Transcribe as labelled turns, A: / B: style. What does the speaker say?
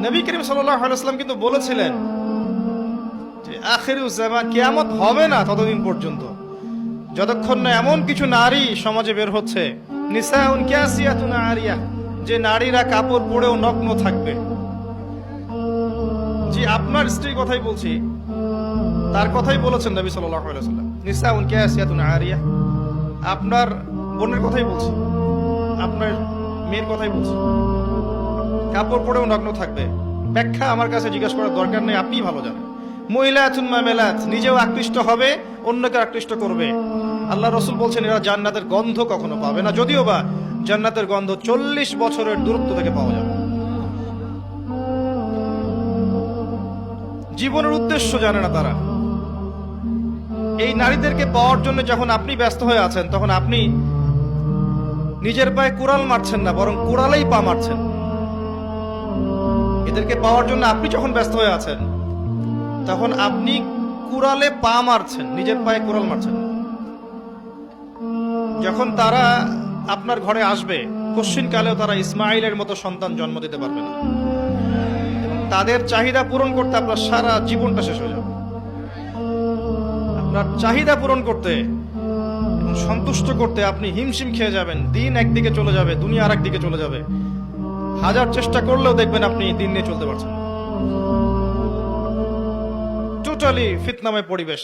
A: নবী করিম সাল্লাল্লাহু আলাইহি ওয়াসাল্লাম কিন্তু বলেছিলেন যে আখিরুজ জামান, কিয়ামত হবে না ততদিন পর্যন্ত যতক্ষণ না এমন কিছু নারী সমাজে বের হচ্ছে, নিসাউন কাসিয়াতুন আরিয়া, যে নারীরা কাপড় পরেও নগ্ন থাকবে। জি, আপনার স্ত্রীর কথাই বলছি, তার কথাই বলেছেন নবী সাল্লাল্লাহু আলাইহি ওয়াসাল্লাম, নিসাউন কাসিয়াতুন আরিয়া। আপনার বোনের কথাই বলছি, আপনার মেয়ের কথাই বলছি, কাপড় পরেও নগ্ন থাকবে। ব্যাখ্যা আমার কাছে জিজ্ঞাসা করার দরকার নেই, আপনিই ভালো জানেন। মহিলাতুন মামেলাত, নিজেও আকৃষ্ট হবে, অন্যকে আকৃষ্ট করবে। আল্লাহ রসুল বলছেন এরা জান্নাতের গন্ধ কখনো পাবে না, যদিও বা জান্নাতের গন্ধ 40 বছরের দূরত্ব থেকে পাওয়া যাবে। জীবনের উদ্দেশ্য জানে না তারা। এই নারীদেরকে পাওয়ার জন্য যখন আপনি ব্যস্ত হয়ে আছেন, তখন আপনি নিজের পায়ে কুড়াল মারছেন না, বরং কুড়ালেই পা মারছেন। এদেরকে পাওয়ার জন্য আপনি যখন ব্যস্ত হয়ে আছেন, তখন আপনি কুড়ালে পা মারছেন, নিজের পায়ে কুড়াল মারছেন। যখন তারা আপনার ঘরে আসবে, কশ্চিন কালেও তারা ইসমাইলের মতো সন্তান জন্ম দিতে পারবে না। তাদের চাহিদা পূরণ করতে আপনার সারা জীবনটা শেষ হয়ে যাবে। আপনার চাহিদা পূরণ করতে, সন্তুষ্ট করতে আপনি হিমশিম খেয়ে যাবেন। দিন একদিকে চলে যাবে, দুনিয়া আর একদিকে চলে যাবে। হাজার চেষ্টা করলেও দেখবেন আপনি দিন নিয়ে চলতে পারছেন। টোটালি ফিতনাময় পরিবেশ।